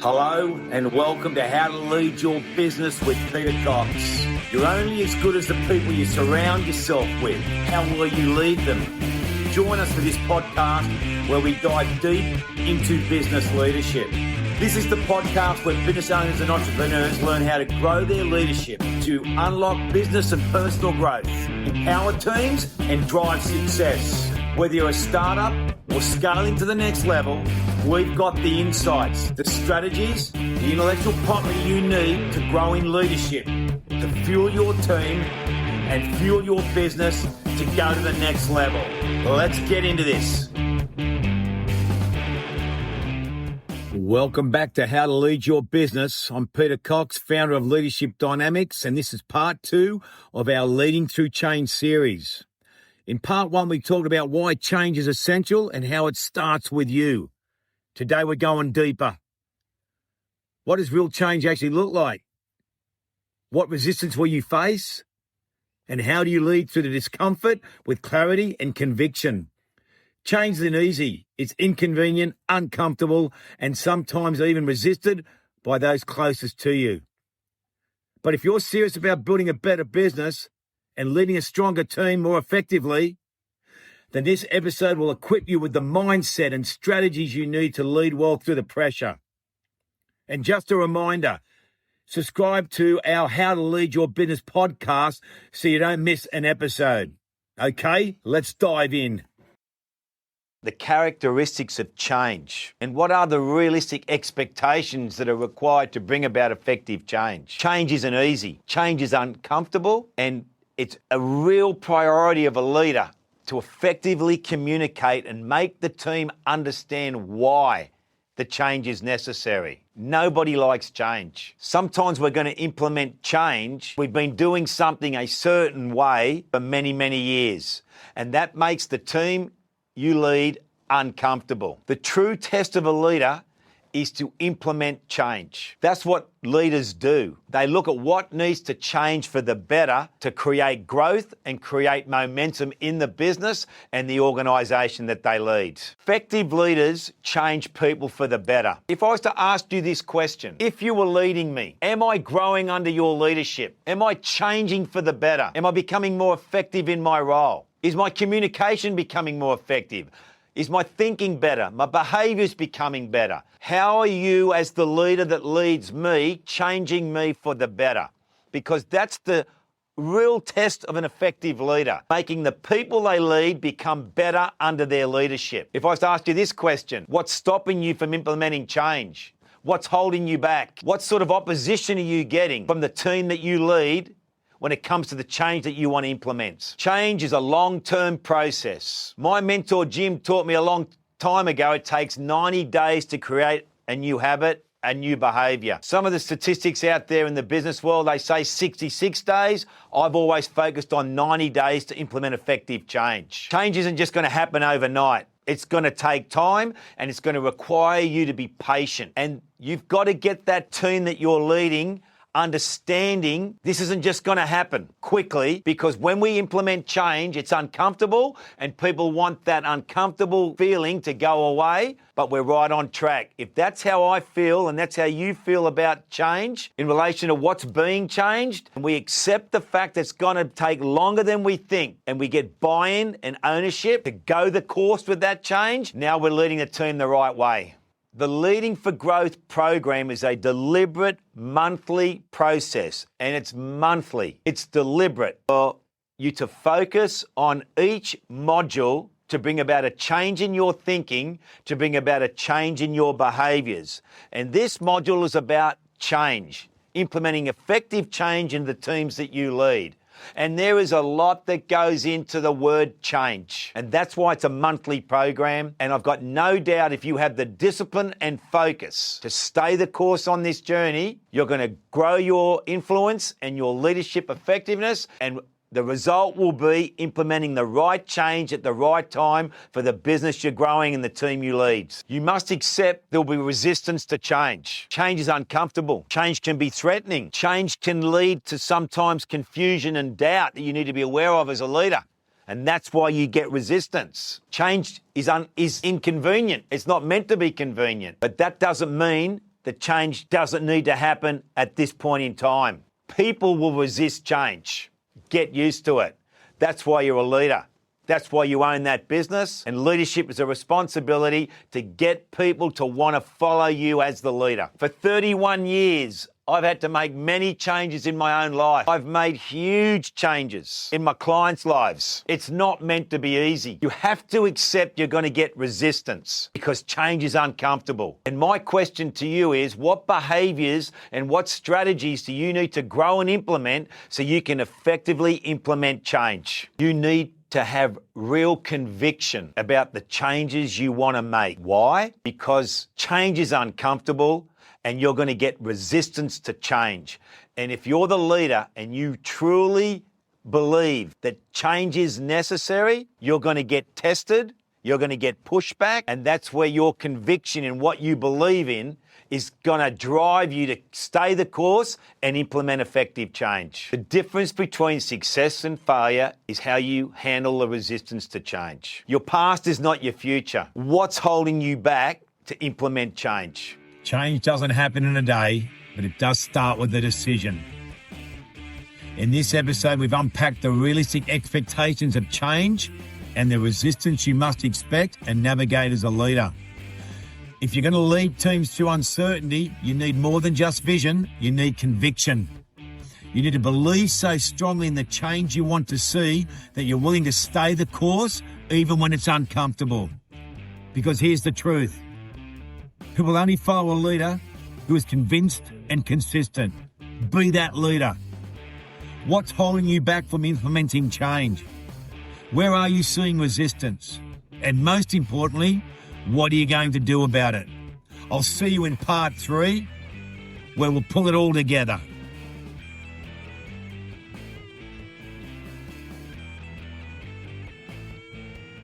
Hello and welcome to How to Lead Your Business with Peter Cox. You're only as good as the people you surround yourself with. How will you lead them? Join us for this podcast where we dive deep into business leadership. This is the podcast where business owners and entrepreneurs learn how to grow their leadership to unlock business and personal growth, empower teams and drive success. Whether you're a startup or scaling to the next level, we've got the insights, the strategies, the intellectual property you need to grow in leadership, to fuel your team and fuel your business to go to the next level. Let's get into this. Welcome back to How to Lead Your Business. I'm Peter Cox, founder of Leadership Dynamics, and this is part 2 of our Leading Through Change series. In part 1, we talked about why change is essential and how it starts with you. Today, we're going deeper. What does real change actually look like? What resistance will you face? And how do you lead through the discomfort with clarity and conviction? Change isn't easy. It's inconvenient, uncomfortable, and sometimes even resisted by those closest to you. But if you're serious about building a better business and leading a stronger team more effectively, then this episode will equip you with the mindset and strategies you need to lead well through the pressure. And just a reminder, subscribe to our How to Lead Your Business podcast so you don't miss an episode. Okay, let's dive in. The characteristics of change and what are the realistic expectations that are required to bring about effective change. Change isn't easy. Change is uncomfortable, and it's a real priority of a leader to effectively communicate and make the team understand why the change is necessary. Nobody likes change. Sometimes we're going to implement change. We've been doing something a certain way for many, many years, and that makes the team you lead uncomfortable. The true test of a leader is to implement change. That's what leaders do. They look at what needs to change for the better to create growth and create momentum in the business and the organisation that they lead. Effective leaders change people for the better. If I was to ask you this question, if you were leading me, am I growing under your leadership? Am I changing for the better? Am I becoming more effective in my role? Is my communication becoming more effective? Is my thinking better? My behaviours becoming better? How are you, as the leader that leads me, changing me for the better? Because that's the real test of an effective leader, making the people they lead become better under their leadership. If I was to ask you this question, what's stopping you from implementing change? What's holding you back? What sort of opposition are you getting from the team that you lead when it comes to the change that you want to implement? Change is a long-term process. My mentor, Jim, taught me a long time ago it takes 90 days to create a new habit, a new behaviour. Some of the statistics out there in the business world, they say 66 days. I've always focused on 90 days to implement effective change. Change isn't just going to happen overnight. It's going to take time, and it's going to require you to be patient. And you've got to get that team that you're leading understanding this isn't just going to happen quickly, because when we implement change, it's uncomfortable and people want that uncomfortable feeling to go away, but we're right on track. If that's how I feel and that's how you feel about change in relation to what's being changed, and we accept the fact that it's going to take longer than we think, and we get buy-in and ownership to go the course with that change, now we're leading the team the right way. The Leading for Growth program is a deliberate monthly process, and it's monthly. It's deliberate for you to focus on each module to bring about a change in your thinking, to bring about a change in your behaviours. And this module is about change, implementing effective change in the teams that you lead. And there is a lot that goes into the word change. And that's why it's a monthly program. And I've got no doubt if you have the discipline and focus to stay the course on this journey, you're going to grow your influence and your leadership effectiveness, and the result will be implementing the right change at the right time for the business you're growing and the team you lead. You must accept there'll be resistance to change. Change is uncomfortable. Change can be threatening. Change can lead to sometimes confusion and doubt that you need to be aware of as a leader. And that's why you get resistance. Change is inconvenient. It's not meant to be convenient. But that doesn't mean that change doesn't need to happen at this point in time. People will resist change. Get used to it. That's why you're a leader. That's why you own that business. And leadership is a responsibility to get people to want to follow you as the leader. For 31 years, I've had to make many changes in my own life. I've made huge changes in my clients' lives. It's not meant to be easy. You have to accept you're going to get resistance because change is uncomfortable. And my question to you is, what behaviours and what strategies do you need to grow and implement so you can effectively implement change? You need to have real conviction about the changes you want to make. Why? Because change is uncomfortable and you're going to get resistance to change. And if you're the leader and you truly believe that change is necessary, you're going to get tested, you're going to get pushback, and that's where your conviction in what you believe in is going to drive you to stay the course and implement effective change. The difference between success and failure is how you handle the resistance to change. Your past is not your future. What's holding you back to implement change? Change doesn't happen in a day, but it does start with a decision. In this episode, we've unpacked the realistic expectations of change and the resistance you must expect and navigate as a leader. If you're going to lead teams through uncertainty, you need more than just vision, you need conviction. You need to believe so strongly in the change you want to see that you're willing to stay the course even when it's uncomfortable. Because here's the truth. Who will only follow a leader who is convinced and consistent. Be that leader. What's holding you back from implementing change? Where are you seeing resistance? And most importantly, what are you going to do about it? I'll see you in part 3, where we'll pull it all together.